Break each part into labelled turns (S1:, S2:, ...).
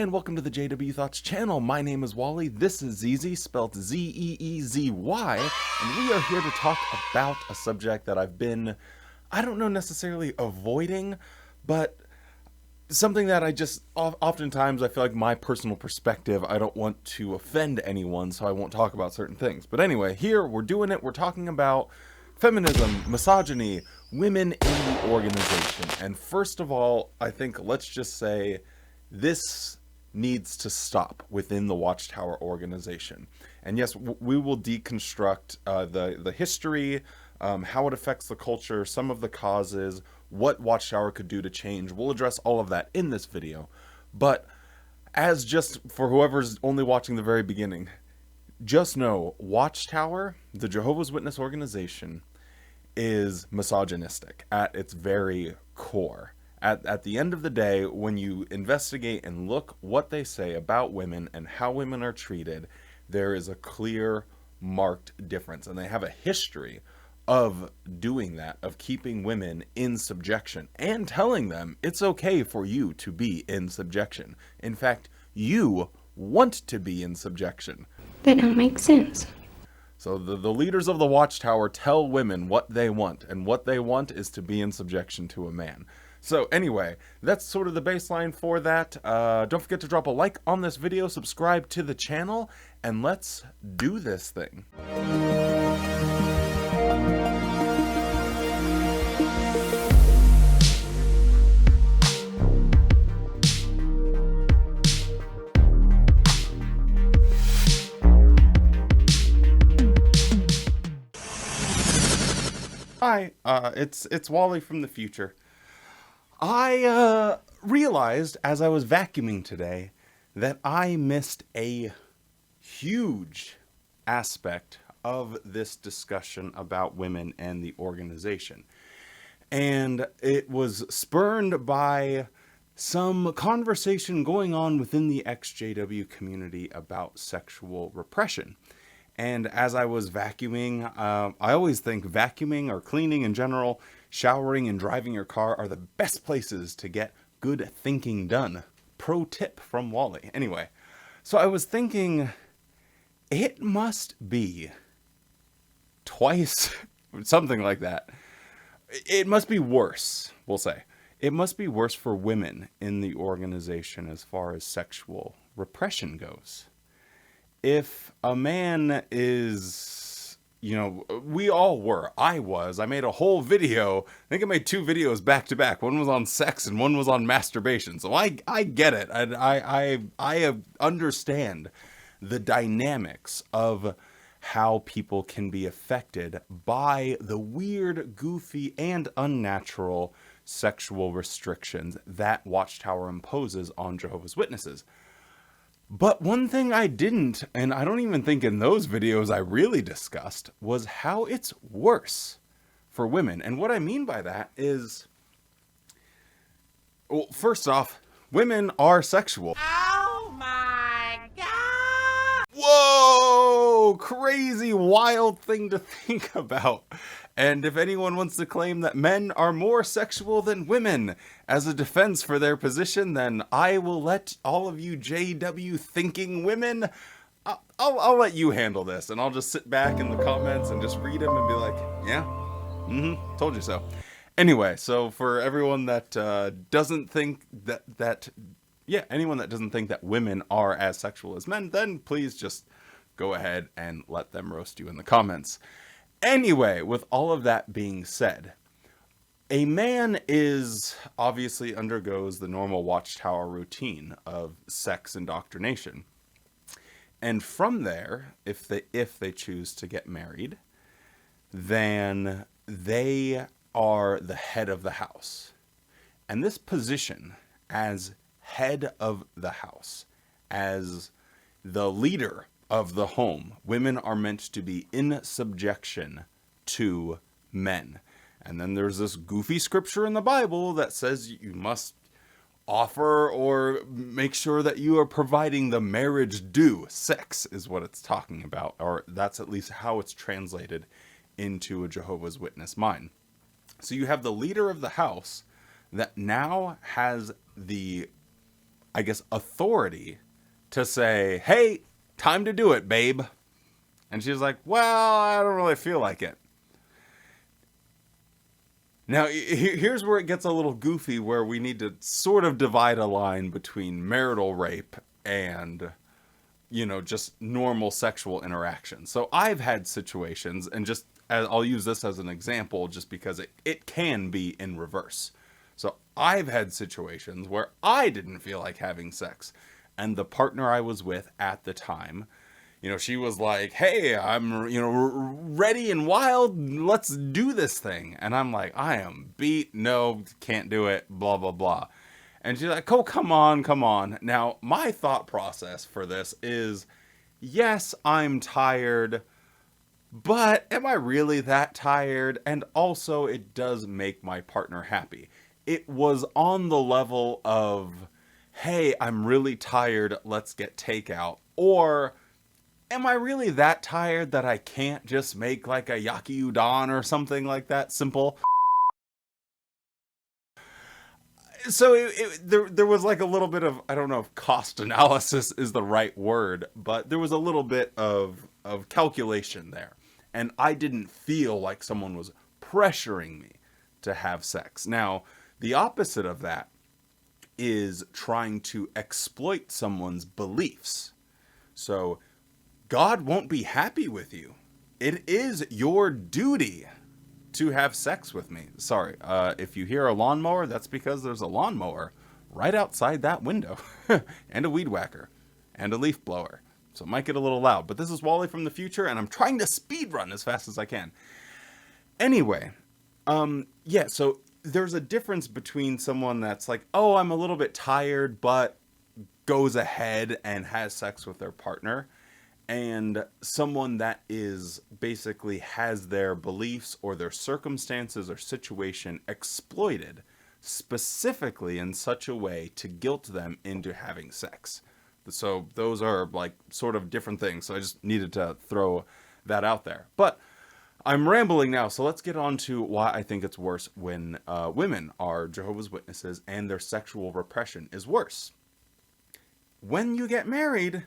S1: and welcome to the JW Thoughts channel. My name is Wally, this is Zeezy, spelled Z-E-E-Z-Y, and we are here to talk about a subject that I've been, I don't know necessarily avoiding, but something that I just, oftentimes I feel like my personal perspective, I don't want to offend anyone, so I won't talk about certain things. But anyway, here we're doing it, we're talking about feminism, misogyny, women in the organization. And first of all, I think let's just say this needs to stop within the Watchtower organization. And yes, we will deconstruct the history, how it affects the culture, some of the causes, what Watchtower could do to change. We'll address all of that in this video. But as just for whoever's only watching the very beginning, just know Watchtower, the Jehovah's Witness organization, is misogynistic at its very core. At the end of the day, when you investigate and look what they say about women and how women are treated, there is a clear, marked difference. And they have a history of doing that, of keeping women in subjection and telling them it's okay for you to be in subjection. In fact, you want to be in subjection.
S2: That don't make sense.
S1: So the leaders of the Watchtower tell women what they want, and what they want is to be in subjection to a man. So anyway, that's sort of the baseline for that. Don't forget to drop a like on this video, subscribe to the channel, and let's do this thing. Hi, it's Wally from the future. I realized as I was vacuuming today that I missed a huge aspect of this discussion about women and the organization. And it was spurned by some conversation going on within the exjw community about sexual repression. And as I was vacuuming, I always think vacuuming or cleaning in general, showering and driving your car are the best places to get good thinking done. Pro tip from Wally. Anyway, so I was thinking it must be twice, something like that. It must be worse, we'll say. It must be worse for women in the organization as far as sexual repression goes. If a man is, you know, we all were, I made a whole video, I think I made 2 videos back to back. One was on sex and one was on masturbation. So I get it. I understand the dynamics of how people can be affected by the weird, goofy, and unnatural sexual restrictions that Watchtower imposes on Jehovah's Witnesses. But one thing I didn't, and I don't even think in those videos I really discussed, was how it's worse for women. And what I mean by that is, well, first off, women are sexual.
S3: Oh my God!
S1: Whoa! Crazy, wild thing to think about. And if anyone wants to claim that men are more sexual than women as a defense for their position, then I will let all of you JW thinking women, I'll let you handle this. And I'll just sit back in the comments and just read them and be like, yeah, told you so. Anyway, so for everyone that doesn't think anyone that doesn't think that women are as sexual as men, then please just go ahead and let them roast you in the comments. Anyway, with all of that being said, a man obviously undergoes the normal Watchtower routine of sex indoctrination. And from there, if they choose to get married, then they are the head of the house. And this position as head of the house, as the leader of the home, women are meant to be in subjection to men. And then there's this goofy scripture in the Bible that says you must offer or make sure that you are providing the marriage due. Sex is what it's talking about, or that's at least how it's translated into a Jehovah's Witness mind. So you have the leader of the house that now has the I guess, authority to say, hey, time to do it, babe. And she's like, well, I don't really feel like it. Now, here's where it gets a little goofy, where we need to sort of divide a line between marital rape and, just normal sexual interaction. So I've had situations, and I'll use this as an example just because it can be in reverse. So I've had situations where I didn't feel like having sex, and the partner I was with at the time, she was like, hey, I'm, ready and wild. Let's do this thing. And I'm like, I am beat. No, can't do it. Blah, blah, blah. And she's like, oh, come on. Now, my thought process for this is, yes, I'm tired, but am I really that tired? And also, it does make my partner happy. It was on the level of, hey, I'm really tired. Let's get takeout. Or, am I really that tired that I can't just make like a yaki udon or something like that simple? So there was like a little bit of, I don't know if cost analysis is the right word, but there was a little bit of calculation there. And I didn't feel like someone was pressuring me to have sex. Now, the opposite of that is trying to exploit someone's beliefs. So, God won't be happy with you. It is your duty to have sex with me. Sorry, if you hear a lawnmower, that's because there's a lawnmower right outside that window. And a weed whacker. And a leaf blower. So it might get a little loud. But this is Wally from the future, and I'm trying to speed run as fast as I can. Anyway, so there's a difference between someone that's like, oh, I'm a little bit tired, but goes ahead and has sex with their partner, and someone that is basically has their beliefs or their circumstances or situation exploited specifically in such a way to guilt them into having sex. So those are like sort of different things. So I just needed to throw that out there. But I'm rambling now, so let's get on to why I think it's worse when women are Jehovah's Witnesses and their sexual repression is worse. When you get married,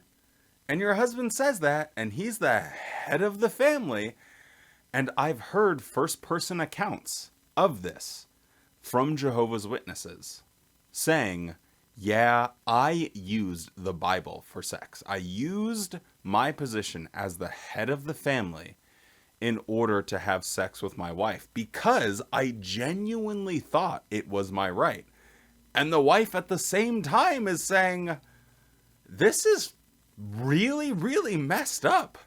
S1: and your husband says that, and he's the head of the family, and I've heard first-person accounts of this from Jehovah's Witnesses, saying, yeah, I used the Bible for sex. I used my position as the head of the family in order to have sex with my wife because I genuinely thought it was my right. And the wife at the same time is saying, this is really, really messed up.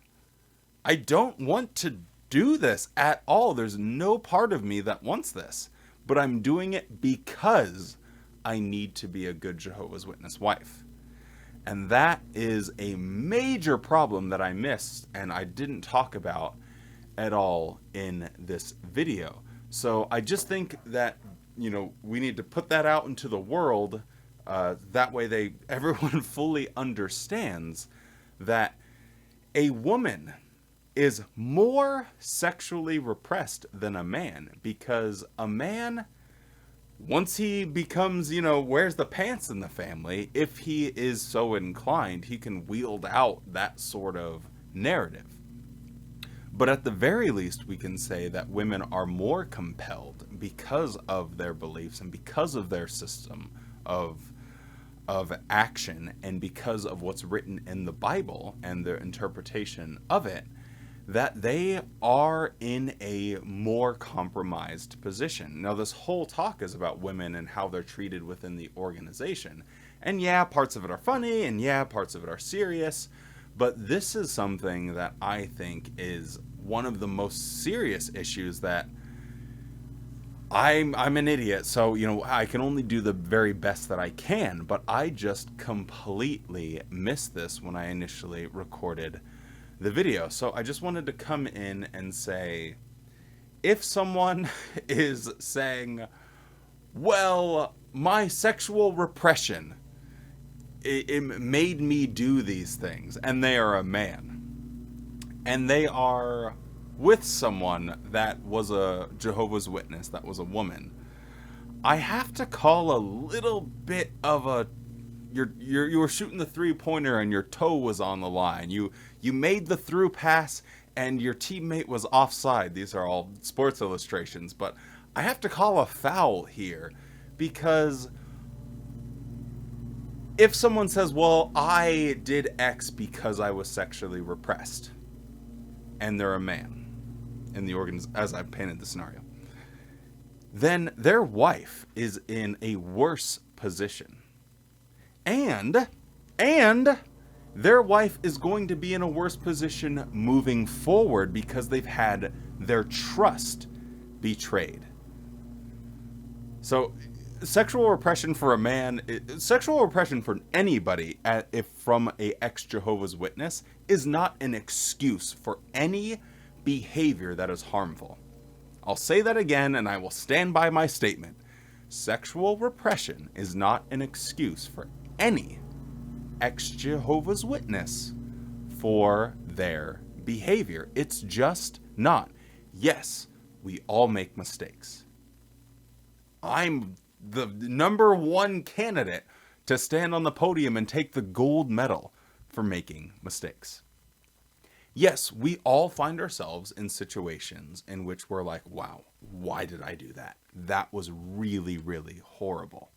S1: I don't want to do this at all. There's no part of me that wants this, but I'm doing it because I need to be a good Jehovah's Witness wife. And that is a major problem that I missed and I didn't talk about at all in this video. So I just think that, we need to put that out into the world. That way everyone fully understands that a woman is more sexually repressed than a man, because a man, once he becomes, wears the pants in the family, if he is so inclined, he can wield out that sort of narrative. But at the very least, we can say that women are more compelled because of their beliefs and because of their system of action and because of what's written in the Bible and their interpretation of it, that they are in a more compromised position. Now, this whole talk is about women and how they're treated within the organization. And yeah, parts of it are funny, and yeah, parts of it are serious, but this is something that I think is one of the most serious issues that I'm an idiot, so, I can only do the very best that I can, but I just completely missed this when I initially recorded the video. So I just wanted to come in and say, if someone is saying, well, my sexual repression, it made me do these things, and they are a man, and they are with someone that was a Jehovah's Witness, that was a woman, I have to call a little bit of a you were shooting the 3-pointer and your toe was on the line. You made the through pass and your teammate was offside. These are all sports illustrations, but I have to call a foul here because if someone says, well, I did X because I was sexually repressed, and they're a man in the as I painted the scenario, then their wife is in a worse position. And their wife is going to be in a worse position moving forward because they've had their trust betrayed. So sexual repression for a man, sexual repression for anybody, if from a ex-Jehovah's Witness, is not an excuse for any behavior that is harmful. I'll say that again, and I will stand by my statement. Sexual repression is not an excuse for any ex-Jehovah's Witness for their behavior. It's just not. Yes, we all make mistakes. I'm the number one candidate to stand on the podium and take the gold medal for making mistakes. Yes, we all find ourselves in situations in which we're like, wow, why did I do that? That was really, really horrible.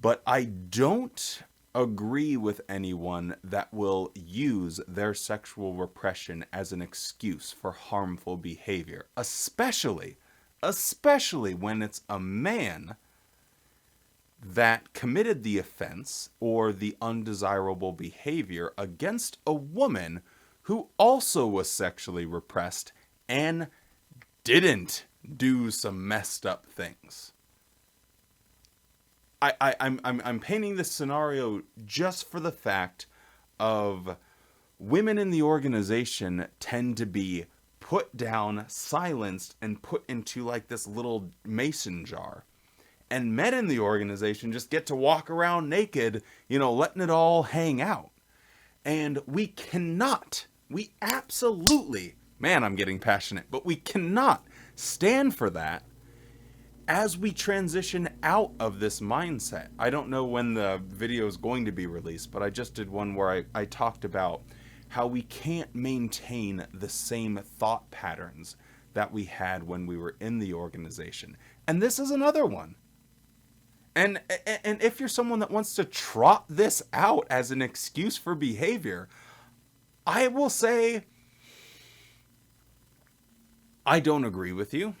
S1: But I don't agree with anyone that will use their sexual repression as an excuse for harmful behavior, especially when it's a man that committed the offense or the undesirable behavior against a woman who also was sexually repressed and didn't do some messed up things. I'm painting this scenario just for the fact of women in the organization tend to be put down, silenced, and put into like this little mason jar. And men in the organization just get to walk around naked, letting it all hang out. And we absolutely, man, I'm getting passionate, but we cannot stand for that as we transition out of this mindset. I don't know when the video is going to be released, but I just did one where I talked about how we can't maintain the same thought patterns that we had when we were in the organization. And this is another one. And if you're someone that wants to trot this out as an excuse for behavior, I will say, I don't agree with you.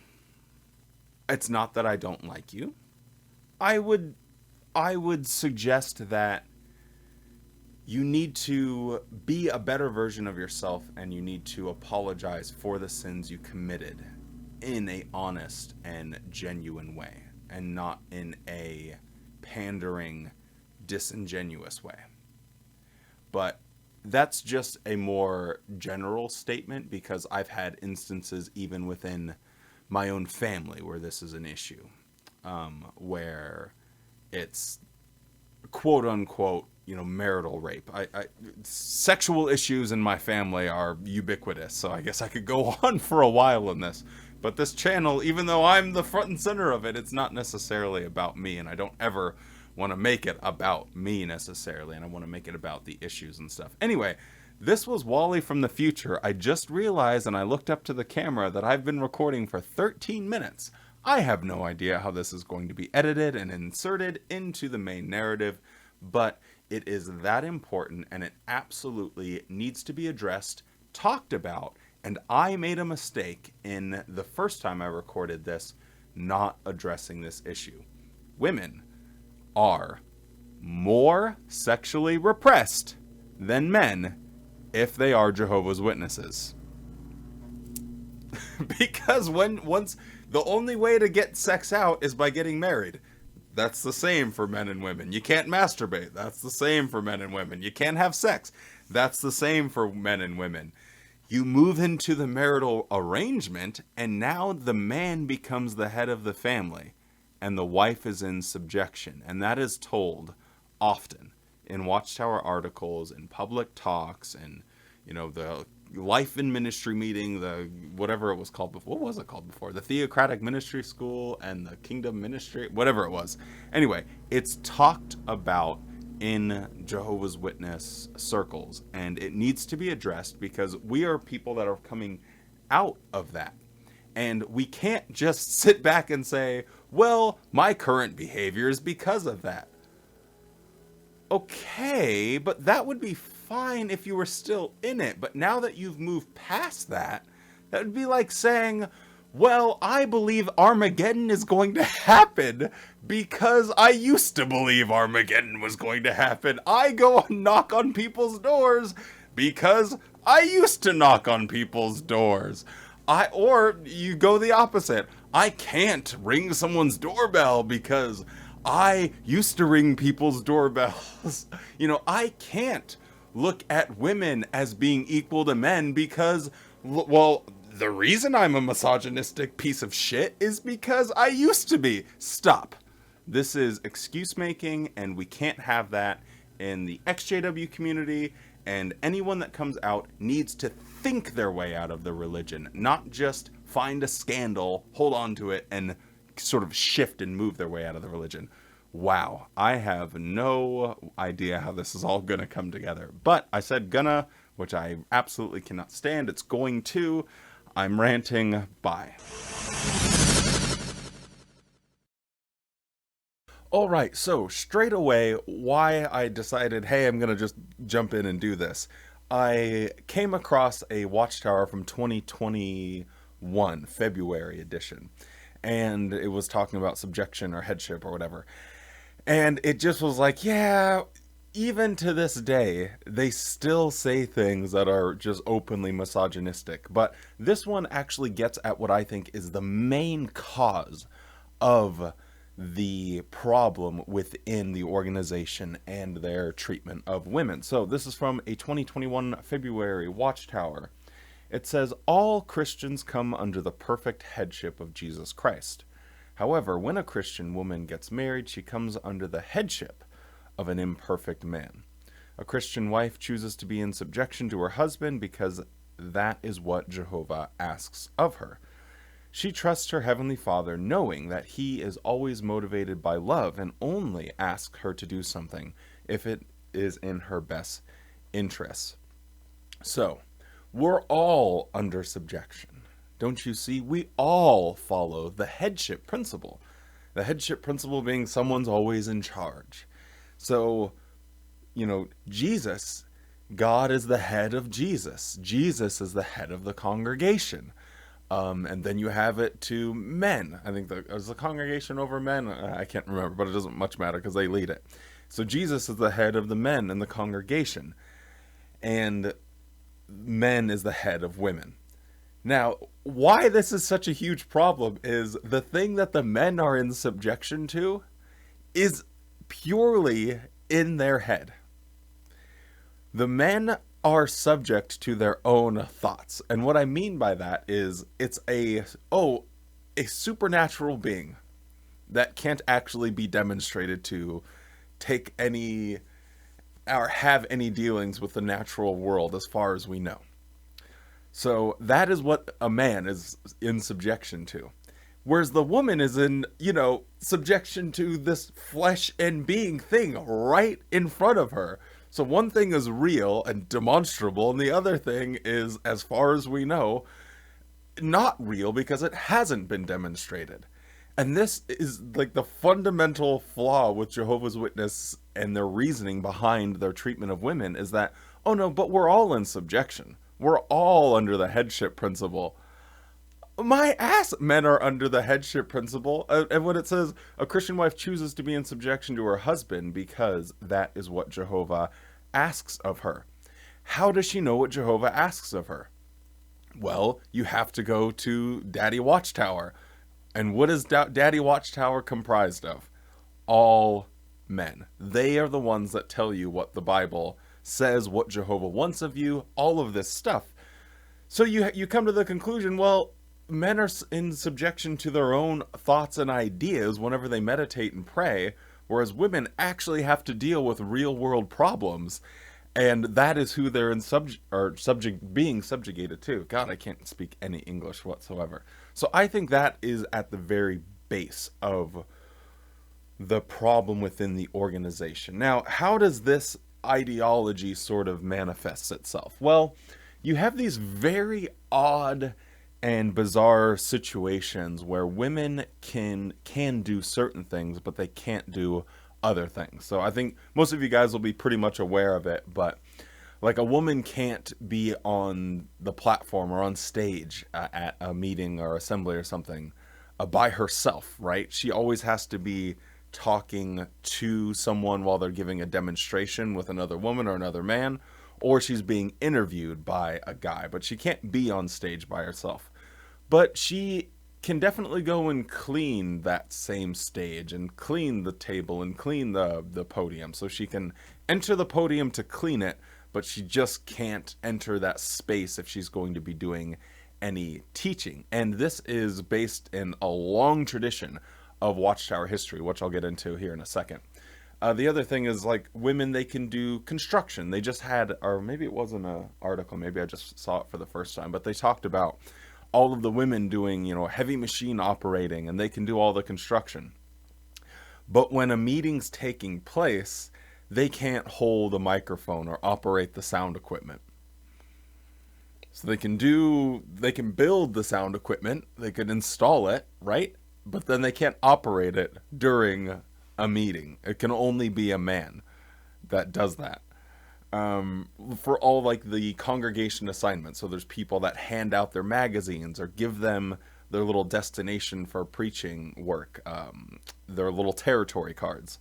S1: It's not that I don't like you. I would suggest that you need to be a better version of yourself, and you need to apologize for the sins you committed in a honest and genuine way, and not in a pandering, disingenuous way. But that's just a more general statement, because I've had instances even within my own family where this is an issue, where it's quote unquote, marital rape. Sexual issues in my family are ubiquitous, so I guess I could go on for a while in this. But this channel, even though I'm the front and center of it, it's not necessarily about me, and I don't ever want to make it about me necessarily, and I want to make it about the issues and stuff. Anyway, this was Wally from the future. I just realized, and I looked up to the camera, that I've been recording for 13 minutes. I have no idea how this is going to be edited and inserted into the main narrative, but it is that important, and it absolutely needs to be addressed, talked about, and I made a mistake in the first time I recorded this, not addressing this issue. Women are more sexually repressed than men if they are Jehovah's Witnesses. Because once the only way to get sex out is by getting married. That's the same for men and women. You can't masturbate. That's the same for men and women. You can't have sex. That's the same for men and women. You move into the marital arrangement, and now the man becomes the head of the family, and the wife is in subjection. And that is told often in Watchtower articles, in public talks, and the life in ministry meeting, the whatever it was called before. What was it called before? The Theocratic Ministry School and the Kingdom Ministry, whatever it was. Anyway, it's talked about in Jehovah's Witness circles, and it needs to be addressed because we are people that are coming out of that. And we can't just sit back and say, well, my current behavior is because of that. Okay, but that would be fine if you were still in it. But now that you've moved past that, that would be like saying, well, I believe Armageddon is going to happen because I used to believe Armageddon was going to happen. I go and knock on people's doors because I used to knock on people's doors. Or you go the opposite. I can't ring someone's doorbell because I used to ring people's doorbells. I can't look at women as being equal to men because, well, the reason I'm a misogynistic piece of shit is because I used to be. Stop. This is excuse making, and we can't have that in the exjw community, and anyone that comes out needs to think their way out of the religion, not just find a scandal, hold on to it, and sort of shift and move their way out of the religion. Wow, I have no idea how this is all gonna come together. But I said gonna, which I absolutely cannot stand. It's going to. I'm ranting. Bye. All right, so straight away, why I decided, hey, I'm going to just jump in and do this. I came across a Watchtower from 2021, February edition, and it was talking about subjection or headship or whatever. And it just was like, yeah, even to this day, they still say things that are just openly misogynistic. But this one actually gets at what I think is the main cause of the problem within the organization and their treatment of women. So this is from a 2021 February Watchtower. It says, all Christians come under the perfect headship of Jesus Christ. However, when a Christian woman gets married, she comes under the headship of an imperfect man. A Christian wife chooses to be in subjection to her husband because that is what Jehovah asks of her. She trusts her Heavenly Father, knowing that He is always motivated by love and only asks her to do something if it is in her best interests. So, we're all under subjection. Don't you see? We all follow the headship principle. The headship principle being someone's always in charge. So, Jesus, God is the head of Jesus. Jesus is the head of the congregation. And then you have it to men. I think is the congregation over men? I can't remember, but it doesn't much matter because they lead it. So Jesus is the head of the men in the congregation. And men is the head of women. Now, why this is such a huge problem is the thing that the men are in subjection to is purely in their head. The men are subject to their own thoughts. And what I mean by that is it's a supernatural being that can't actually be demonstrated to take any or have any dealings with the natural world as far as we know. So that is what a man is in subjection to. Whereas the woman is in, subjection to this flesh and being thing right in front of her. So one thing is real and demonstrable, and the other thing is, as far as we know, not real because it hasn't been demonstrated. And this is like the fundamental flaw with Jehovah's Witness and their reasoning behind their treatment of women is that, oh no, but we're all in subjection. We're all under the headship principle. My ass, men are under the headship principle. And when it says a Christian wife chooses to be in subjection to her husband because that is what Jehovah asks of her. How does she know what Jehovah asks of her? Well, you have to go to Daddy Watchtower. And what is Daddy Watchtower comprised of? All men. They are the ones that tell you what the Bible says, what Jehovah wants of you, all of this stuff. So you come to the conclusion, well, men are in subjection to their own thoughts and ideas whenever they meditate and pray, whereas women actually have to deal with real world problems, and that is who they're being subjugated to. God, I can't speak any English whatsoever. So I think that is at the very base of the problem within the organization. Now, how does this ideology sort of manifests itself? Well, you have these very odd and bizarre situations where women can do certain things, but they can't do other things. So I think most of you guys will be pretty much aware of it, but like a woman can't be on the platform or on stage at a meeting or assembly or something by herself, right? She always has to be talking to someone while they're giving a demonstration with another woman or another man, or she's being interviewed by a guy, but she can't be on stage by herself. But she can definitely go and clean that same stage and clean the table and clean the podium. So she can enter the podium to clean it, but she just can't enter that space if she's going to be doing any teaching. And this is based in a long tradition of Watchtower history, which I'll get into here in a second. The other thing is, like, women, they can do construction. They just had, or maybe it wasn't an article, maybe I just saw it for the first time, but they talked about all of the women doing, heavy machine operating, and they can do all the construction. But when a meeting's taking place, they can't hold a microphone or operate the sound equipment. So they can build the sound equipment, they can install it, right? But then they can't operate it during a meeting. It can only be a man that does that. For all like the congregation assignments. So there's people that hand out their magazines or give them their little destination for preaching work, their little territory cards.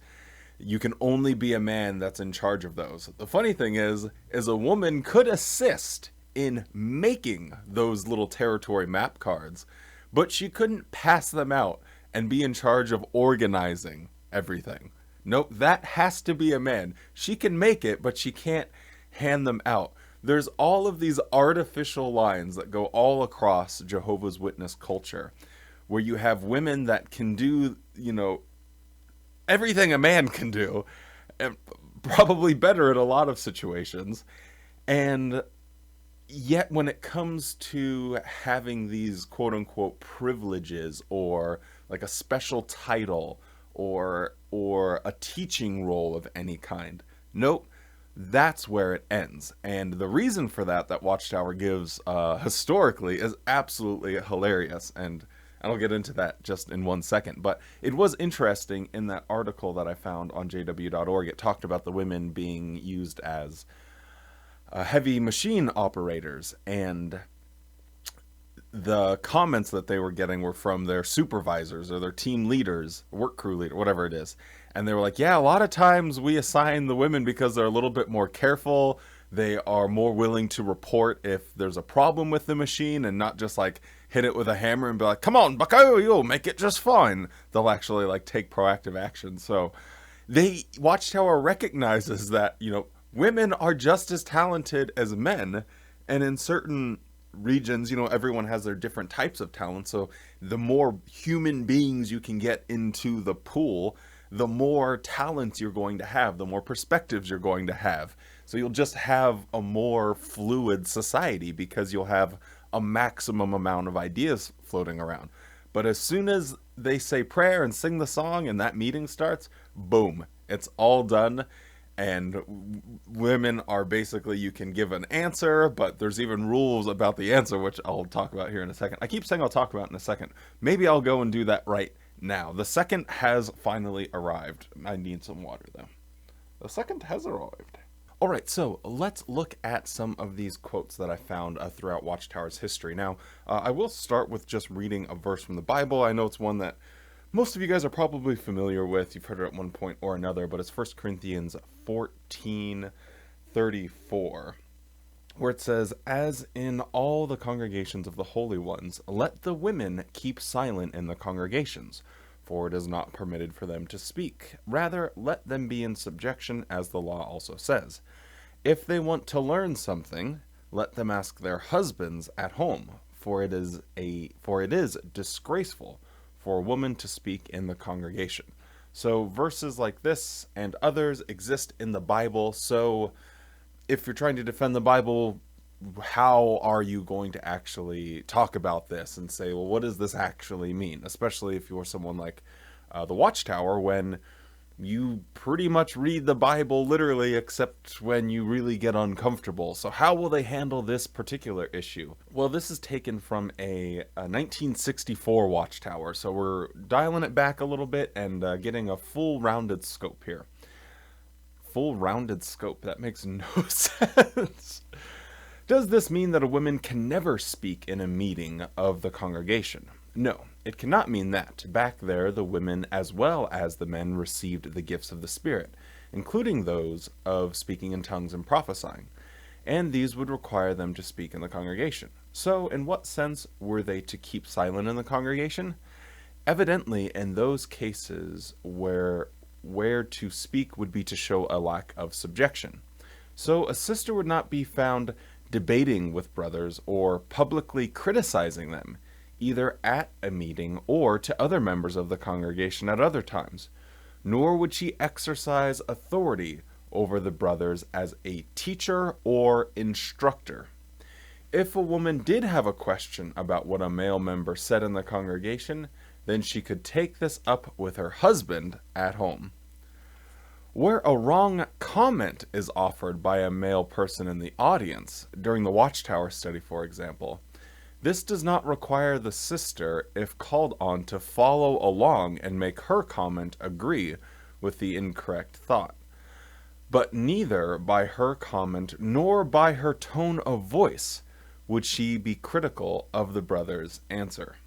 S1: You can only be a man that's in charge of those. The funny thing is a woman could assist in making those little territory map cards, but she couldn't pass them out and be in charge of organizing everything. Nope, that has to be a man. She can make it, but she can't hand them out. There's all of these artificial lines that go all across Jehovah's Witness culture, where you have women that can do, everything a man can do, and probably better in a lot of situations. And yet when it comes to having these quote unquote privileges or like a special title or a teaching role of any kind, nope, that's where it ends. And the reason for that Watchtower gives historically is absolutely hilarious, and I'll get into that just in 1 second. But it was interesting in that article that I found on jw.org. It talked about the women being used as heavy machine operators, and the comments that they were getting were from their supervisors or their team leaders, work crew leader, whatever it is. And they were like, yeah, a lot of times we assign the women because they're a little bit more careful. They are more willing to report if there's a problem with the machine and not just like hit it with a hammer and be like, come on, bucko, you'll make it just fine. They'll actually like take proactive action. So Watchtower recognizes that, women are just as talented as men. And in certain regions, everyone has their different types of talent. So the more human beings you can get into the pool, the more talents you're going to have, the more perspectives you're going to have. So you'll just have a more fluid society because you'll have a maximum amount of ideas floating around. But as soon as they say prayer and sing the song and that meeting starts, boom, it's all done. And women are basically, you can give an answer, but there's even rules about the answer, which I'll talk about here in a second. I keep saying I'll talk about in a second. Maybe I'll go and do that right now. The second has finally arrived. I need some water, though. The second has arrived. All right, so let's look at some of these quotes that I found throughout Watchtower's history. Now, I will start with just reading a verse from the Bible. I know it's one that most of you guys are probably familiar with. You've heard it at one point or another, but it's 1 Corinthians 14:34, where it says, "As in all the congregations of the holy ones, let the women keep silent in the congregations, for it is not permitted for them to speak. Rather, let them be in subjection, as the law also says. If they want to learn something, let them ask their husbands at home, for it is disgraceful for a woman to speak in the congregation." So verses like this and others exist in the Bible. So if you're trying to defend the Bible, how are you going to actually talk about this and say, well, what does this actually mean? Especially if you're someone like the Watchtower when you pretty much read the Bible literally, except when you really get uncomfortable. So how will they handle this particular issue? Well, this is taken from a 1964 Watchtower, so we're dialing it back a little bit and getting a full rounded scope here. Full rounded scope, that makes no sense. Does this mean that a woman can never speak in a meeting of the congregation? No, it cannot mean that. Back there, the women as well as the men received the gifts of the Spirit, including those of speaking in tongues and prophesying, and these would require them to speak in the congregation. So, in what sense were they to keep silent in the congregation? Evidently, in those cases where to speak would be to show a lack of subjection. So, a sister would not be found debating with brothers or publicly criticizing them, either at a meeting or to other members of the congregation at other times, nor would she exercise authority over the brothers as a teacher or instructor. If a woman did have a question about what a male member said in the congregation, then she could take this up with her husband at home. Where a wrong comment is offered by a male person in the audience, during the Watchtower study for example, this does not require the sister, if called on, to follow along and make her comment agree with the incorrect thought. But neither by her comment nor by her tone of voice would she be critical of the brother's answer.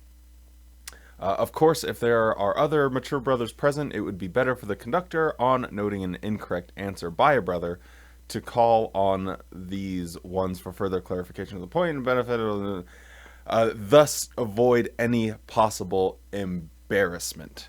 S1: Of course, if there are other mature brothers present, it would be better for the conductor, on noting an incorrect answer by a brother, to call on these ones for further clarification of the point and benefit of thus avoid any possible embarrassment.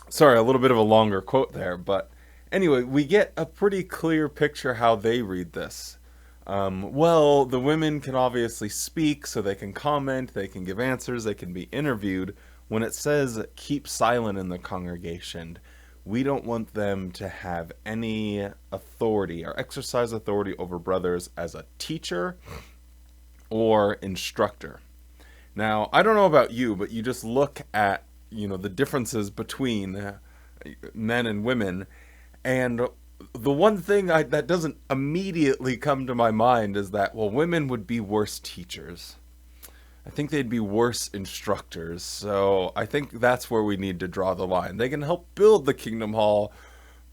S1: Sorry, a little bit of a longer quote there, but anyway, we get a pretty clear picture how they read this. Well, the women can obviously speak, so they can comment, they can give answers, they can be interviewed. When it says keep silent in the congregation, we don't want them to have any authority or exercise authority over brothers as a teacher or instructor. Now, I don't know about you, but you just look at, the differences between men and women, and the one thing that doesn't immediately come to my mind is that, well, women would be worse teachers. I think they'd be worse instructors, so I think that's where we need to draw the line. They can help build the Kingdom Hall,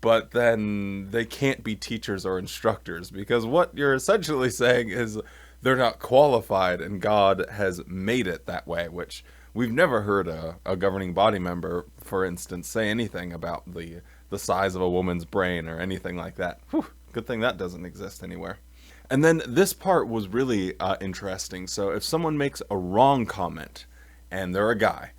S1: but then they can't be teachers or instructors, because what you're essentially saying is they're not qualified, and God has made it that way, which we've never heard a governing body member, for instance, say anything about the size of a woman's brain or anything like that. Whew, good thing that doesn't exist anywhere. And then this part was really interesting. So if someone makes a wrong comment, and they're a guy,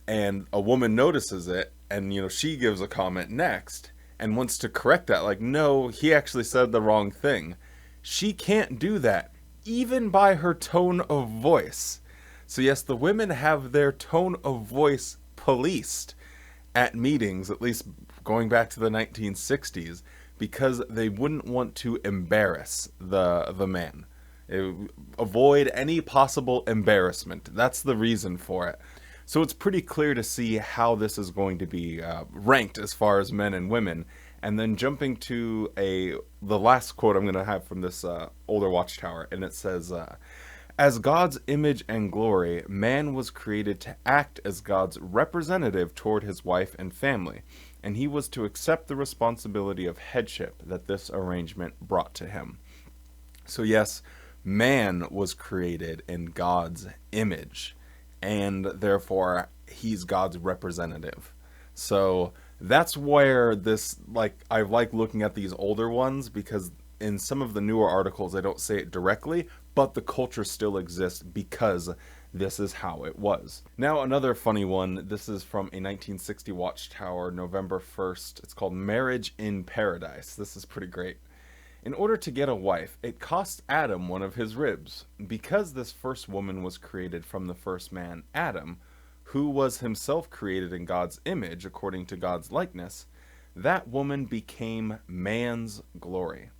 S1: and a woman notices it, and she gives a comment next, and wants to correct that, like, no, he actually said the wrong thing, she can't do that, even by her tone of voice. So yes, the women have their tone of voice policed at meetings, at least going back to the 1960s, because they wouldn't want to embarrass the man. Avoid any possible embarrassment. That's the reason for it. So it's pretty clear to see how this is going to be ranked as far as men and women. And then jumping to the last quote I'm going to have from this older Watchtower, and it says, as God's image and glory, man was created to act as God's representative toward his wife and family, and he was to accept the responsibility of headship that this arrangement brought to him. So yes, man was created in God's image, and therefore he's God's representative. So that's where this, I like looking at these older ones, because in some of the newer articles they don't say it directly, but the culture still exists because this is how it was. Now another funny one, this is from a 1960 Watchtower, November 1st. It's called Marriage in Paradise. This is pretty great. In order to get a wife, it cost Adam one of his ribs. Because this first woman was created from the first man, Adam, who was himself created in God's image according to God's likeness, that woman became man's glory.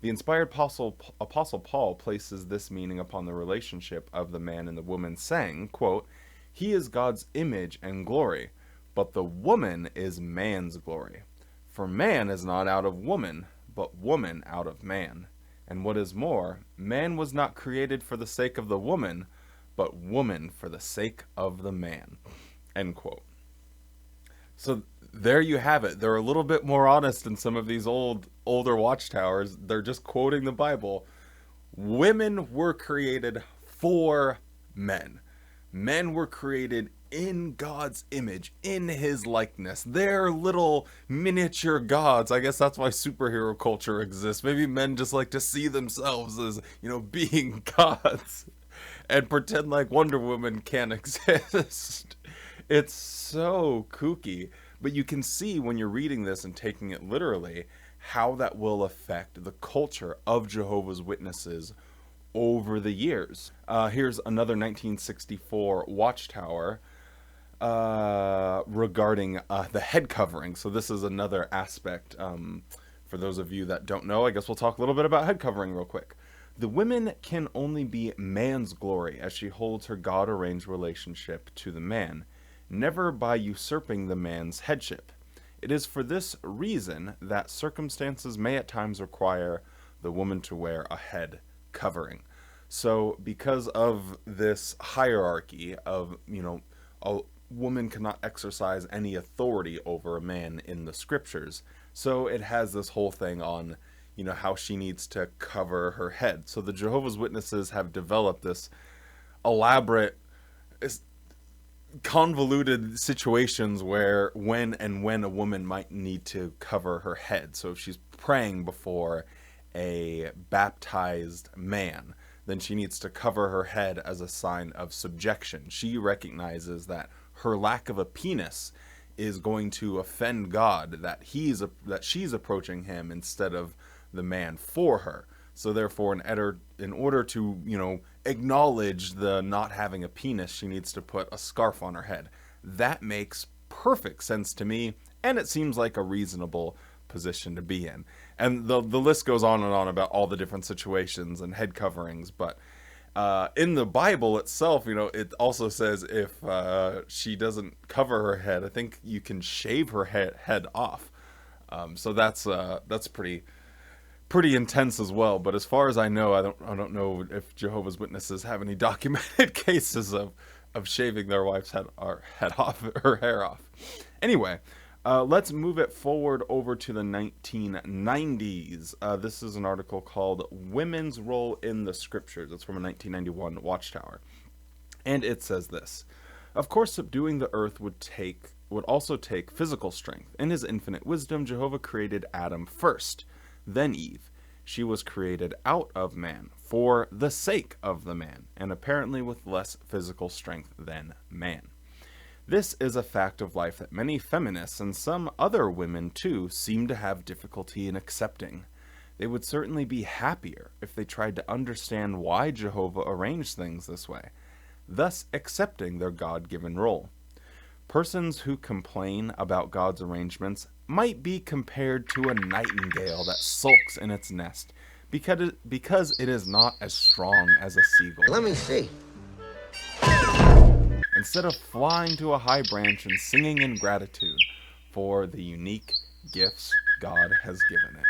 S1: The inspired Apostle Paul places this meaning upon the relationship of the man and the woman, saying, quote, he is God's image and glory, but the woman is man's glory. For man is not out of woman, but woman out of man. And what is more, man was not created for the sake of the woman, but woman for the sake of the man." End quote. So there you have it. They're a little bit more honest in some of these older Watchtowers. They're just quoting the Bible. Women were created for men. Men were created in God's image, in his likeness. They're little miniature gods. I guess that's why superhero culture exists. Maybe men just like to see themselves as, being gods and pretend like Wonder Woman can't exist. It's so kooky. But you can see when you're reading this and taking it literally how that will affect the culture of Jehovah's Witnesses over the years. Here's another 1964 Watchtower regarding the head covering. So this is another aspect. For those of you that don't know, I guess we'll talk a little bit about head covering real quick. "The woman can only be man's glory as she holds her God-arranged relationship to the man, never by usurping the man's headship. It is for this reason that circumstances may at times require the woman to wear a head covering." So because of this hierarchy of, a woman cannot exercise any authority over a man in the scriptures, so it has this whole thing on, how she needs to cover her head. So the Jehovah's Witnesses have developed this elaborate, convoluted situations where when a woman might need to cover her head. So if she's praying before a baptized man, then she needs to cover her head as a sign of subjection. She recognizes that her lack of a penis is going to offend God, that she's approaching him instead of the man for her. So therefore, in order to, acknowledge the not having a penis, she needs to put a scarf on her head. That makes perfect sense to me, and it seems like a reasonable position to be in. And the list goes on and on about all the different situations and head coverings, but in the Bible itself, it also says if she doesn't cover her head, I think you can shave her head off. So that's pretty intense as well. But as far as I know, I don't know if Jehovah's Witnesses have any documented cases of shaving their wife's head off, her hair off. Anyway, let's move it forward over to the 1990s. This is an article called "Women's Role in the Scriptures." It's from a 1991 Watchtower. And it says this: "Of course, subduing the earth would also take physical strength. In his infinite wisdom, Jehovah created Adam first, then Eve. She was created out of man, for the sake of the man, and apparently with less physical strength than man. This is a fact of life that many feminists, and some other women too, seem to have difficulty in accepting. They would certainly be happier if they tried to understand why Jehovah arranged things this way, thus accepting their God-given role. Persons who complain about God's arrangements might be compared to a nightingale that sulks in its nest because it is not as strong as a seagull.
S2: Let me see.
S1: Instead of flying to a high branch and singing in gratitude for the unique gifts God has given it.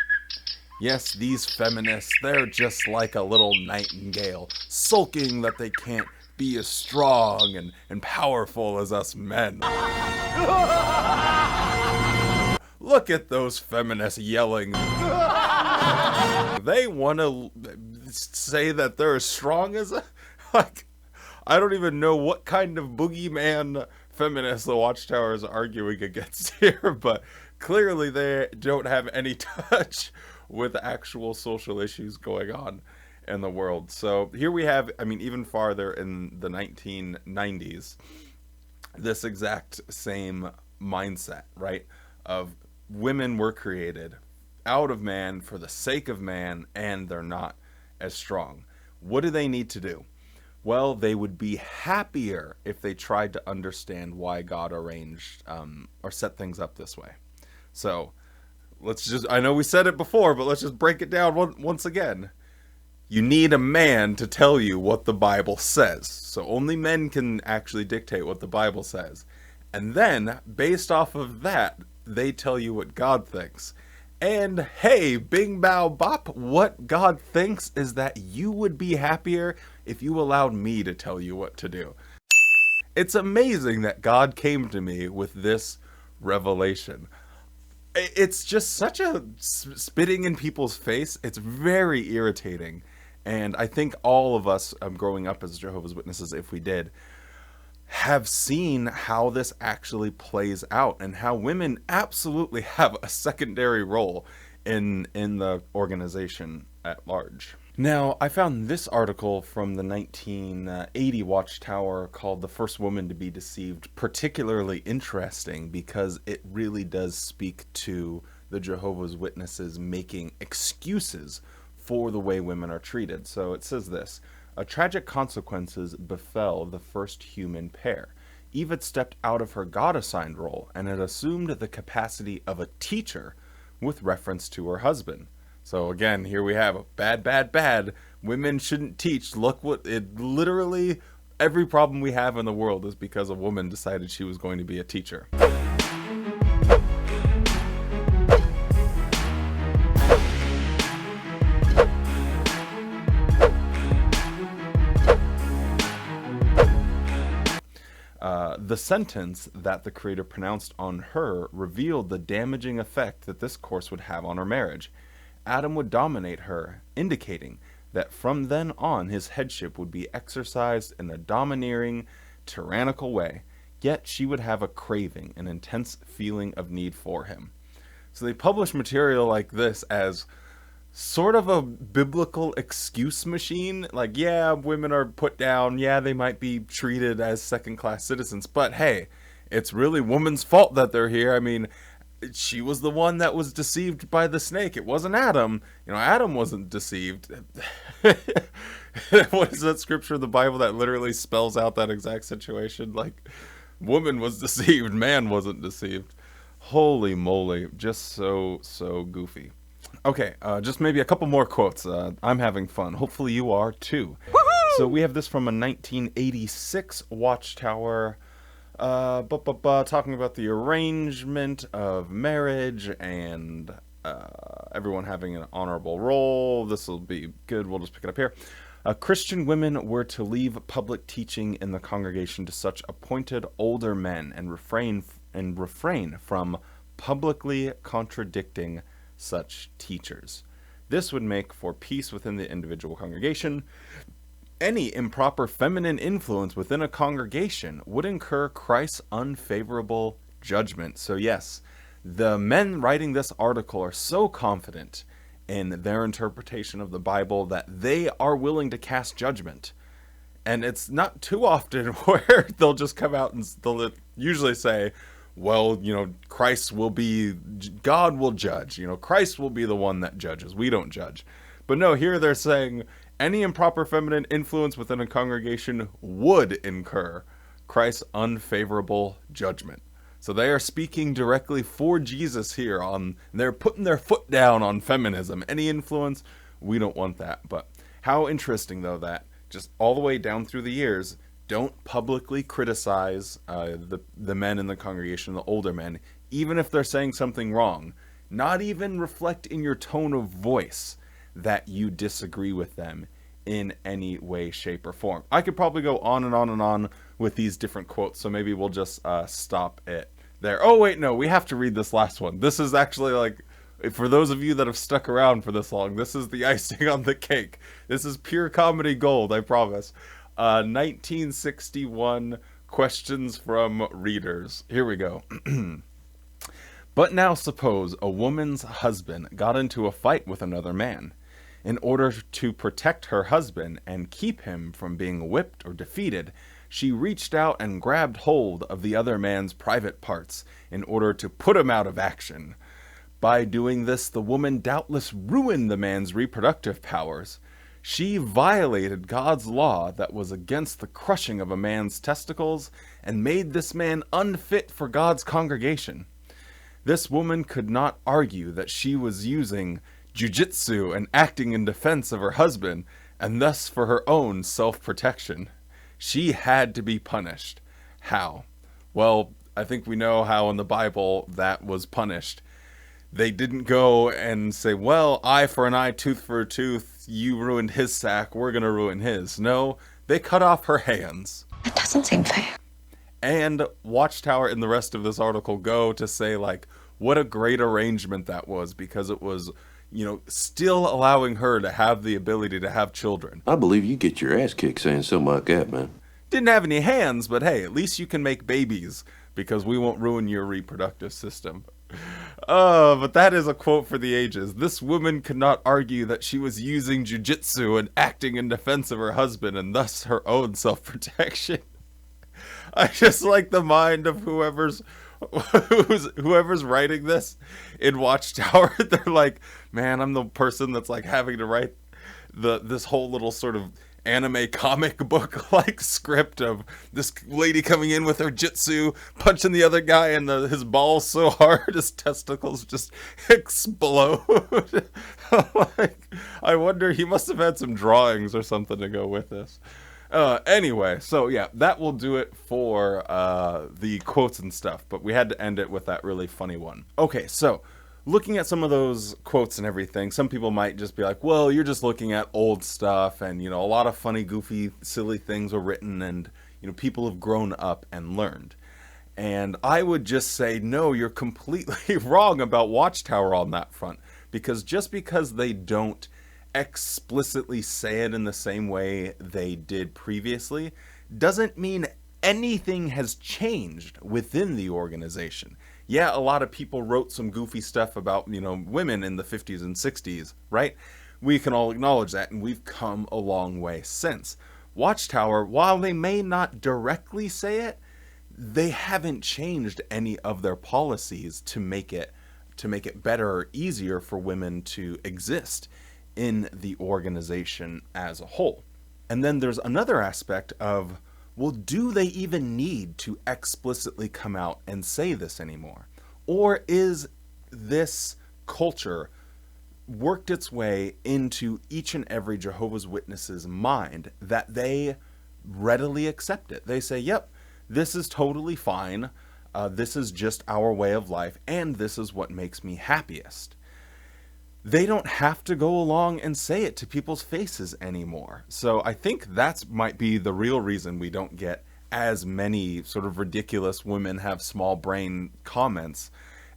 S1: Yes, these feminists, they're just like a little nightingale, sulking that they can't be as strong and powerful as us men. Look at those feminists yelling. They want to say that they're as strong as I don't even know what kind of boogeyman feminists the Watchtower is arguing against here, but clearly they don't have any touch with actual social issues going on in the world. So here we have, even farther in the 1990s, this exact same mindset, right? Of women were created out of man for the sake of man, and they're not as strong. What do they need to do? Well, they would be happier if they tried to understand why God arranged or set things up this way. So I know we said it before, but let's just break it down once again. You need a man to tell you what the Bible says. So only men can actually dictate what the Bible says. And then, based off of that, they tell you what God thinks. And hey, bing bow bop, what God thinks is that you would be happier if you allowed me to tell you what to do. It's amazing that God came to me with this revelation. It's just such a spitting in people's face. It's very irritating. And I think all of us growing up as Jehovah's Witnesses, if we did, have seen how this actually plays out and how women absolutely have a secondary role in the organization at large. Now, I found this article from the 1980 Watchtower called "The First Woman to Be Deceived" particularly interesting because it really does speak to the Jehovah's Witnesses making excuses for the way women are treated. So it says this: "A tragic consequences befell the first human pair. Eve had stepped out of her God-assigned role and had assumed the capacity of a teacher with reference to her husband." So again, here we have bad. Women shouldn't teach. Look what it literally, every problem we have in the world is because a woman decided she was going to be a teacher. The sentence that the Creator pronounced on her revealed the damaging effect that this course would have on her marriage. Adam would dominate her, indicating that from then on his headship would be exercised in a domineering, tyrannical way, yet she would have a craving, an intense feeling of need for him. So they publish material like this as sort of a biblical excuse machine. Like, yeah, women are put down. Yeah, they might be treated as second-class citizens. But hey, it's really woman's fault that they're here. I mean, she was the one that was deceived by the snake. It wasn't Adam. Adam wasn't deceived. What is that scripture in the Bible that literally spells out that exact situation? Like, woman was deceived. Man wasn't deceived. Holy moly. Just so goofy. Okay, just maybe a couple more quotes. I'm having fun. Hopefully you are too. Woohoo! So we have this from a 1986 Watchtower, talking about the arrangement of marriage and everyone having an honorable role. This will be good. We'll just pick it up here. Christian women were to leave public teaching in the congregation to such appointed older men and refrain from publicly contradicting such teachers. This would make for peace within the individual congregation. Any improper feminine influence within a congregation would incur Christ's unfavorable judgment. So yes, the men writing this article are so confident in their interpretation of the Bible that they are willing to cast judgment. And it's not too often where they'll just come out and they'll usually say, well, God will judge. Christ will be the one that judges. We don't judge. But no, here they're saying any improper feminine influence within a congregation would incur Christ's unfavorable judgment. So they are speaking directly for Jesus here. They're putting their foot down on feminism. Any influence, we don't want that. But how interesting, though, that just all the way down through the years, don't publicly criticize the men in the congregation, the older men, even if they're saying something wrong. Not even reflect in your tone of voice that you disagree with them in any way, shape, or form. I could probably go on and on and on with these different quotes, so maybe we'll just stop it there. Oh, wait, no, we have to read this last one. This is actually, like, for those of you that have stuck around for this long, this is the icing on the cake. This is pure comedy gold, I promise. 1961 questions from readers. Here we go. But now suppose a woman's husband got into a fight with another man. In order to protect her husband and keep him from being whipped or defeated, she reached out and grabbed hold of the other man's private parts in order to put him out of action. By doing this, the woman doubtless ruined the man's reproductive powers. She violated God's law that was against the crushing of a man's testicles and made this man unfit for God's congregation. This woman could not argue that she was using jujitsu and acting in defense of her husband, and thus for her own self-protection. She had to be punished. How? Well, I think we know how in the Bible that was punished. They didn't go and say, well, eye for an eye, tooth for a tooth, you ruined his sack, we're going to ruin his. No, they cut off her hands.
S2: That doesn't seem fair.
S1: And Watchtower in the rest of this article go to say, like, what a great arrangement that was, because it was, still allowing her to have the ability to have children.
S4: I believe you get your ass kicked saying something like that, man.
S1: Didn't have any hands, but hey, at least you can make babies, because we won't ruin your reproductive system. But that is a quote for the ages. This woman could not argue that she was using jujitsu and acting in defense of her husband and thus her own self-protection. I just like the mind of whoever's writing this in Watchtower. They're like, man, I'm the person that's like having to write this whole little sort of anime comic book like script of this lady coming in with her jitsu, punching the other guy and his balls so hard his testicles just explode. Like, I wonder, he must have had some drawings or something to go with this. Anyway, so yeah, that will do it for the quotes and stuff, but we had to end it with that really funny one. Okay, so looking at some of those quotes and everything, some people might just be like, well, you're just looking at old stuff, and a lot of funny, goofy, silly things were written, and people have grown up and learned. And I would just say, no, you're completely wrong about Watchtower on that front, because just because they don't explicitly say it in the same way they did previously doesn't mean anything has changed within the organization. Yeah, a lot of people wrote some goofy stuff about, women in the 50s and 60s, right? We can all acknowledge that, and we've come a long way since. Watchtower, while they may not directly say it, they haven't changed any of their policies to make it better or easier for women to exist in the organization as a whole. And then there's another aspect of, well, do they even need to explicitly come out and say this anymore? Or is this culture worked its way into each and every Jehovah's Witness's mind that they readily accept it? They say, yep, this is totally fine. This is just our way of life, and this is what makes me happiest. They don't have to go along and say it to people's faces anymore. So I think that might be the real reason we don't get as many sort of ridiculous women have small brain comments.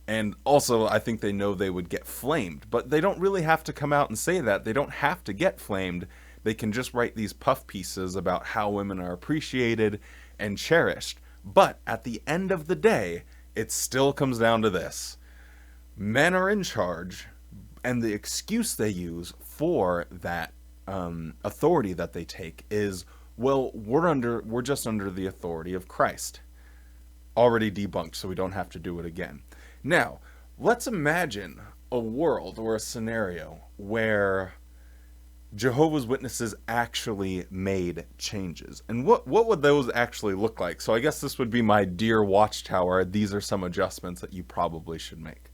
S1: And also, I think they know they would get flamed, but they don't really have to come out and say that. They don't have to get flamed. They can just write these puff pieces about how women are appreciated and cherished. But at the end of the day, it still comes down to this. Men are in charge. And the excuse they use for that authority that they take is, well, we're just under the authority of Christ. Already debunked, so we don't have to do it again. Now, let's imagine a world or a scenario where Jehovah's Witnesses actually made changes. And what would those actually look like? So I guess this would be my dear Watchtower. These are some adjustments that you probably should make.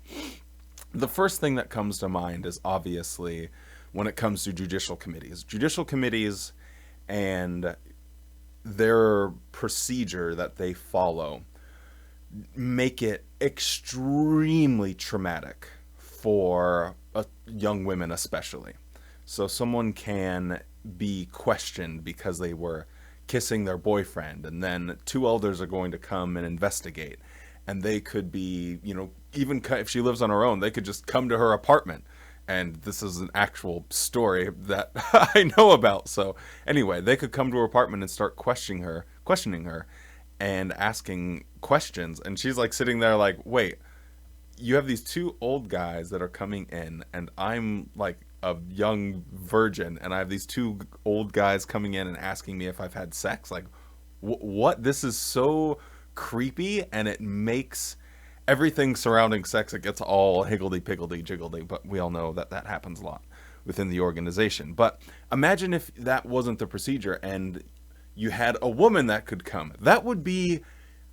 S1: The first thing that comes to mind is obviously when it comes to judicial committees. Judicial committees and their procedure that they follow make it extremely traumatic for young women especially. So someone can be questioned because they were kissing their boyfriend, and then two elders are going to come and investigate. And they could be, even if she lives on her own, they could just come to her apartment. And this is an actual story that I know about. So anyway, they could come to her apartment and start questioning her and asking questions. And she's like sitting there like, wait, you have these two old guys that are coming in, and I'm like a young virgin, and I have these two old guys coming in and asking me if I've had sex. Like, what? This is so creepy, and it makes everything surrounding sex, it gets all higgledy-piggledy-jiggledy, but we all know that happens a lot within the organization. But imagine if that wasn't the procedure and you had a woman that could come. That would be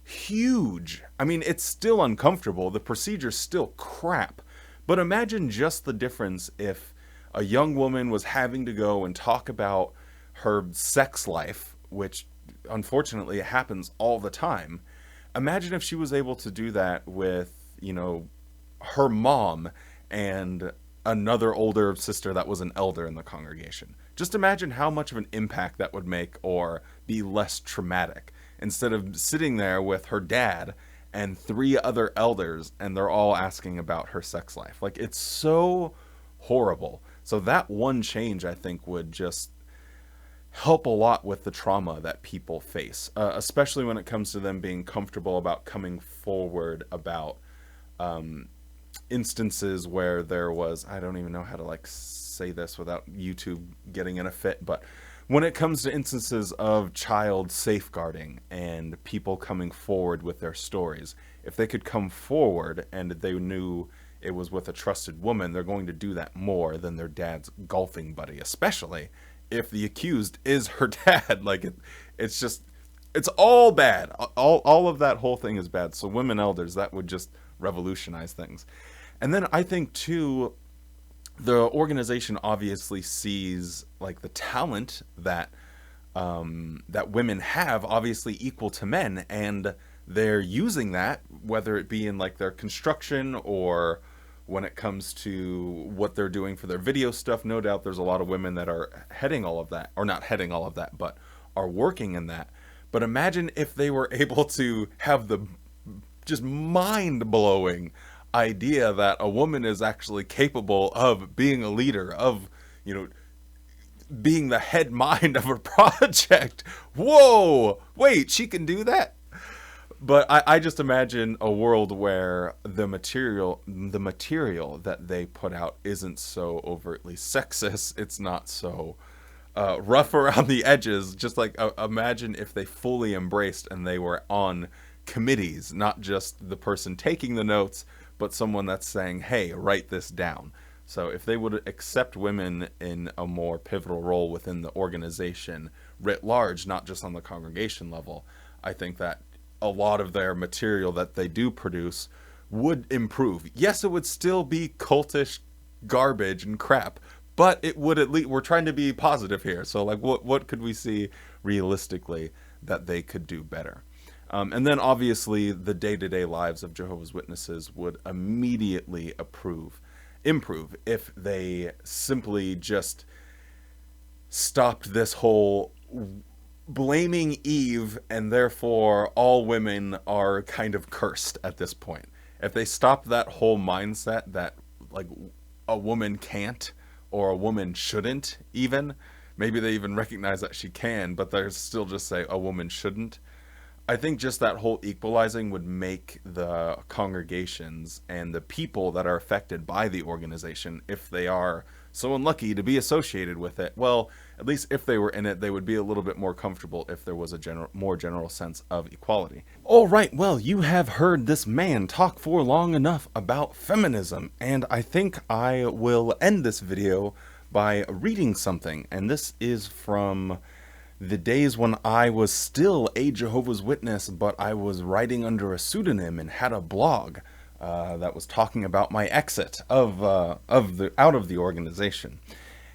S1: huge. I mean, it's still uncomfortable. The procedure's still crap. But imagine just the difference if a young woman was having to go and talk about her sex life, which unfortunately happens all the time, imagine if she was able to do that with, her mom and another older sister that was an elder in the congregation. Just imagine how much of an impact that would make, or be less traumatic, instead of sitting there with her dad and 3 other elders and they're all asking about her sex life. Like, it's so horrible. So that one change, I think, would just help a lot with the trauma that people face, especially when it comes to them being comfortable about coming forward about instances where there was, I don't even know how to like say this without YouTube getting in a fit, but when it comes to instances of child safeguarding and people coming forward with their stories, if they could come forward and they knew it was with a trusted woman, they're going to do that more than their dad's golfing buddy, especially if the accused is her dad. Like, it's all bad. All of that whole thing is bad. So women elders, that would just revolutionize things. And then I think too, the organization obviously sees like the talent that that women have, obviously equal to men, and they're using that, whether it be in like their construction or when it comes to what they're doing for their video stuff. No doubt there's a lot of women that are heading all of that, or not heading all of that, but are working in that. But imagine if they were able to have the just mind-blowing idea that a woman is actually capable of being a leader, of, being the head mind of a project. Whoa, wait, she can do that? But I just imagine a world where the material that they put out isn't so overtly sexist. It's not so rough around the edges. Just like imagine if they fully embraced and they were on committees, not just the person taking the notes, but someone that's saying, hey, write this down. So if they would accept women in a more pivotal role within the organization writ large, not just on the congregation level, I think that a lot of their material that they do produce would improve. Yes, it would still be cultish garbage and crap, but it would at least, we're trying to be positive here. So like, what could we see realistically that they could do better? And then obviously the day-to-day lives of Jehovah's Witnesses would immediately improve if they simply just stopped this whole blaming Eve and therefore all women are kind of cursed at this point. If they stopped that whole mindset that like a woman can't, or a woman shouldn't, even maybe they even recognize that she can, but they're still just say a woman shouldn't. I think just that whole equalizing would make the congregations and the people that are affected by the organization, if they are so unlucky to be associated with it, well, at least if they were in it, they would be a little bit more comfortable if there was a more general sense of equality. All right, well, you have heard this man talk for long enough about feminism, and I think I will end this video by reading something, and this is from the days when I was still a Jehovah's Witness, but I was writing under a pseudonym and had a blog that was talking about my exit out of the organization.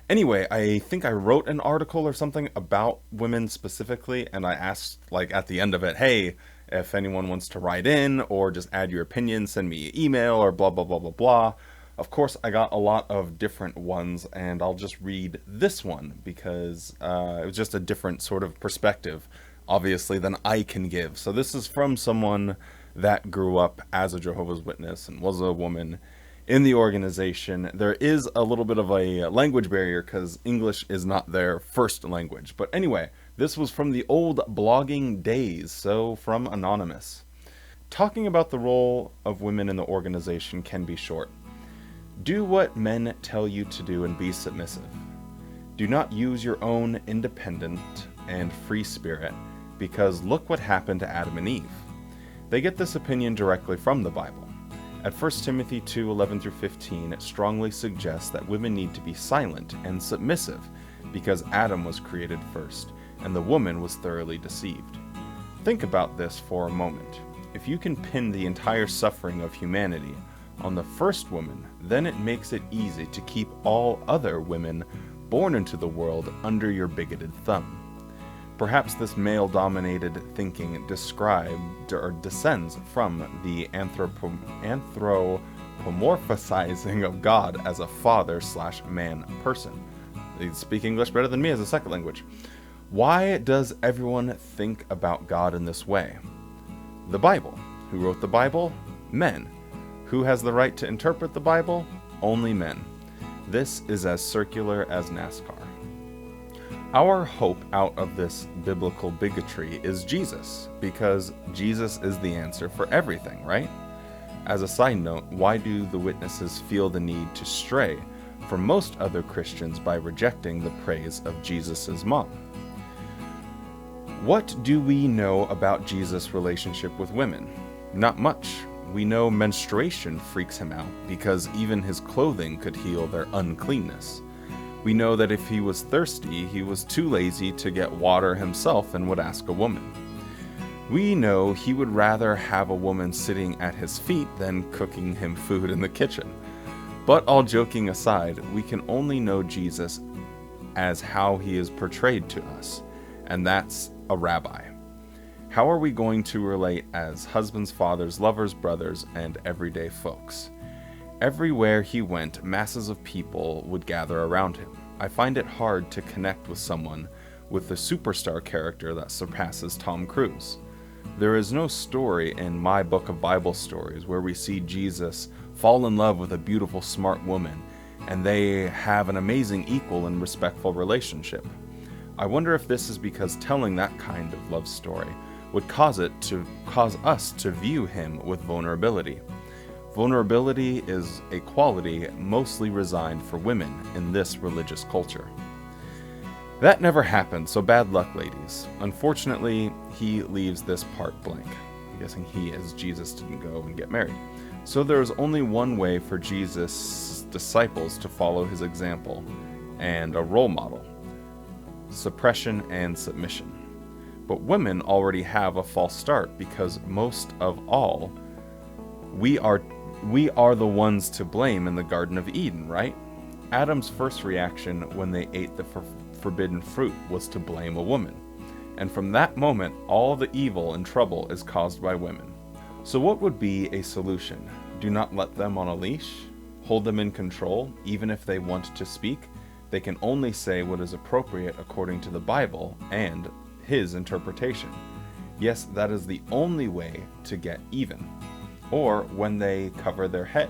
S1: Anyway, I think I wrote an article or something about women specifically, and I asked, like, at the end of it, hey, if anyone wants to write in or just add your opinion, send me an email or blah, blah, blah, blah, blah. Of course, I got a lot of different ones, and I'll just read this one because it was just a different sort of perspective, obviously, than I can give. So this is from someone that grew up as a Jehovah's Witness and was a woman in the organization. There is a little bit of a language barrier because English is not their first language. But anyway, this was from the old blogging days, so from Anonymous. Talking about the role of women in the organization can be short. Do what men tell you to do and be submissive. Do not use your own independent and free spirit, because look what happened to Adam and Eve. They get this opinion directly from the Bible. At 1 Timothy 2:11-15, it strongly suggests that women need to be silent and submissive, because Adam was created first, and the woman was thoroughly deceived. Think about this for a moment. If you can pin the entire suffering of humanity on the first woman, then it makes it easy to keep all other women born into the world under your bigoted thumb. Perhaps this male-dominated thinking described or descends from the anthropomorphizing of God as a father/man person. They speak English better than me as a second language. Why does everyone think about God in this way? The Bible. Who wrote the Bible? Men. Who has the right to interpret the Bible? Only men. This is as circular as NASCAR. Our hope out of this biblical bigotry is Jesus, because Jesus is the answer for everything, right? As a side note, why do the witnesses feel the need to stray from most other Christians by rejecting the praise of Jesus' mom? What do we know about Jesus' relationship with women? Not much. We know menstruation freaks him out because even his clothing could heal their uncleanness. We know that if he was thirsty, he was too lazy to get water himself and would ask a woman. We know he would rather have a woman sitting at his feet than cooking him food in the kitchen. But all joking aside, we can only know Jesus as how he is portrayed to us, and that's a rabbi. How are we going to relate as husbands, fathers, lovers, brothers, and everyday folks? Everywhere he went, masses of people would gather around him. I find it hard to connect with someone with the superstar character that surpasses Tom Cruise. There is no story in my book of Bible stories where we see Jesus fall in love with a beautiful, smart woman, and they have an amazing, equal, and respectful relationship. I wonder if this is because telling that kind of love story would cause us to view him with vulnerability. Vulnerability is a quality mostly resigned for women in this religious culture. That never happened, so bad luck, ladies. Unfortunately, he leaves this part blank. I'm guessing he, as Jesus, didn't go and get married. So there is only one way for Jesus' disciples to follow his example, and a role model: suppression and submission. But women already have a false start because most of all, we are the ones to blame in the Garden of Eden, right? Adam's first reaction when they ate the forbidden fruit was to blame a woman. And from that moment, all the evil and trouble is caused by women. So what would be a solution? Do not let them on a leash? Hold them in control, even if they want to speak? They can only say what is appropriate according to the Bible and his interpretation. Yes, that is the only way to get even. Or when they cover their head.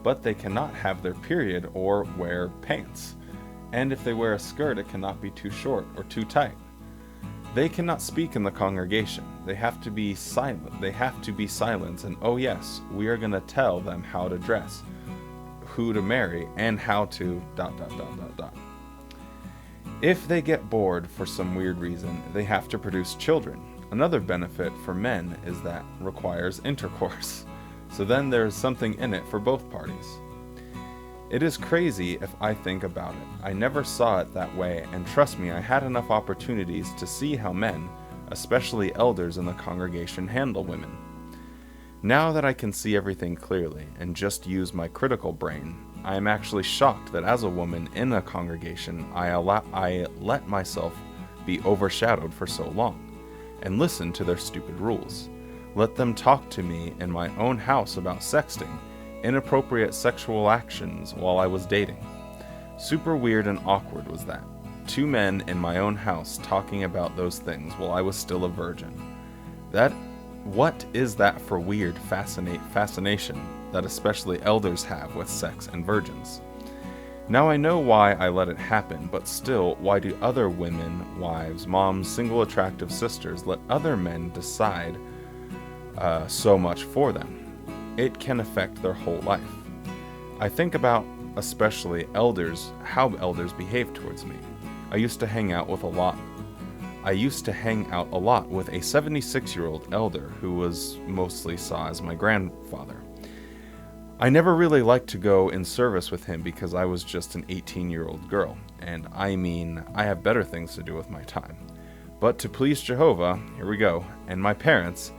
S1: But they cannot have their period or wear pants. And if they wear a skirt, it cannot be too short or too tight. They cannot speak in the congregation. They have to be silent. And oh yes, we are going to tell them how to dress, who to marry, and how to ... If they get bored for some weird reason, they have to produce children. Another benefit for men is that requires intercourse. So then there's something in it for both parties. It is crazy if I think about it. I never saw it that way, and trust me, I had enough opportunities to see how men, especially elders in the congregation, handle women. Now that I can see everything clearly and just use my critical brain, I am actually shocked that as a woman in a congregation, I let myself be overshadowed for so long, and listen to their stupid rules. Let them talk to me in my own house about sexting, inappropriate sexual actions while I was dating. Super weird and awkward was that. 2 men in my own house talking about those things while I was still a virgin. What is that for weird fascination that especially elders have with sex and virgins? Now I know why I let it happen, but still, why do other women, wives, moms, single attractive sisters let other men decide so much for them? It can affect their whole life. I think about, especially elders, how elders behave towards me. I used to hang out a lot with a 76-year-old elder who was mostly saw as my grandfather. I never really liked to go in service with him because I was just an 18-year-old girl, and I mean, I have better things to do with my time. But to please Jehovah, here we go, and my parents,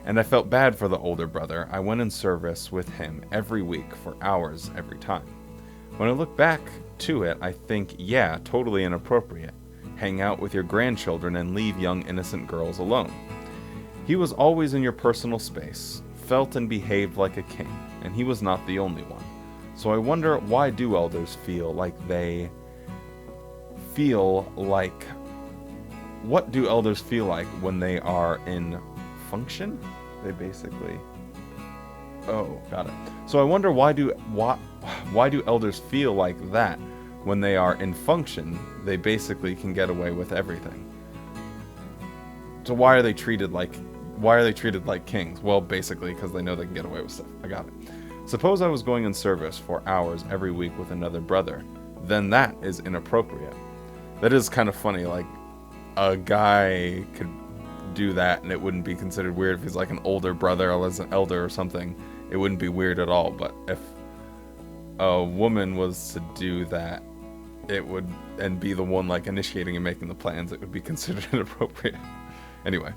S1: and I felt bad for the older brother, I went in service with him every week for hours every time. When I look back to it, I think, yeah, totally inappropriate. hang out with your grandchildren, and leave young innocent girls alone. He was always in your personal space, felt and behaved like a king, and he was not the only one. So I wonder, why do elders feel like what do elders feel like when they are in function? They basically... Oh, got it. So I wonder, why do elders feel like that when they are in function? They basically can get away with everything. So why are they treated like kings? Well, basically because they know they can get away with stuff. I got it. Suppose I was going in service for hours every week with another brother. Then that is inappropriate. That is kind of funny. Like, a guy could do that and it wouldn't be considered weird if he's like an older brother or as an elder or something. It wouldn't be weird at all. But if a woman was to do that, it would, and be the one like initiating and making the plans, it would be considered inappropriate. Anyway,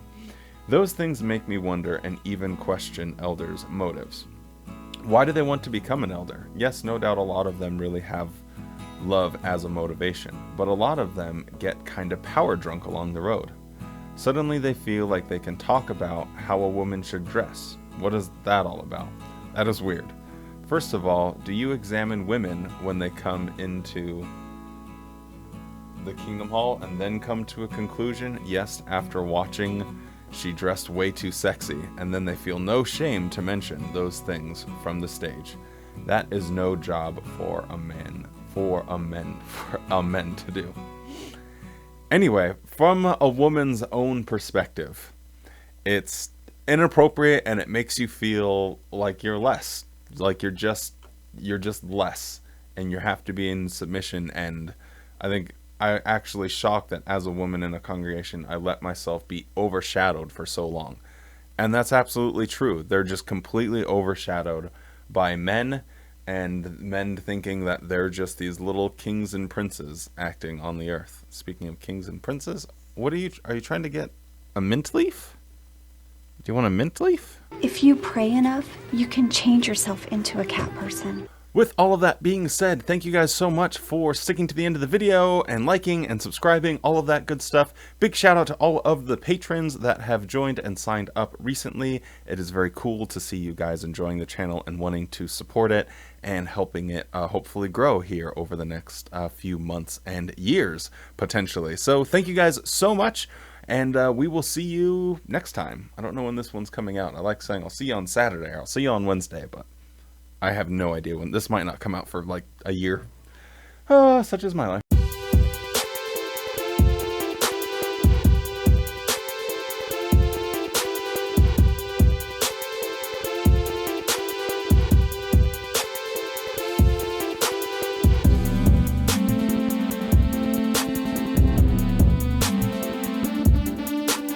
S1: those things make me wonder and even question elders' motives. Why do they want to become an elder? Yes, no doubt a lot of them really have love as a motivation, but a lot of them get kind of power drunk along the road. Suddenly they feel like they can talk about how a woman should dress. What is that all about? That is weird. First of all, do you examine women when they come into the Kingdom Hall and then come to a conclusion? Yes, after watching she dressed way too sexy, and then they feel no shame to mention those things from the stage. That is no job for a man to do. Anyway, from a woman's own perspective, it's inappropriate and it makes you feel like you're less, like you're just less, and you have to be in submission. And I think I actually shocked that as a woman in a congregation, I let myself be overshadowed for so long. And that's absolutely true. They're just completely overshadowed by men, and men thinking that they're just these little kings and princes acting on the earth. Speaking of kings and princes, are you trying to get a mint leaf? Do you want a mint leaf?
S2: If you pray enough, you can change yourself into a cat person.
S1: With all of that being said, thank you guys so much for sticking to the end of the video and liking and subscribing, all of that good stuff. Big shout out to all of the patrons that have joined and signed up recently. It is very cool to see you guys enjoying the channel and wanting to support it and helping it hopefully grow here over the next few months and years, potentially. So thank you guys so much, and we will see you next time. I don't know when this one's coming out. I like saying I'll see you on Saturday, or I'll see you on Wednesday, but I have no idea when. This might not come out for like a year. Such is my life.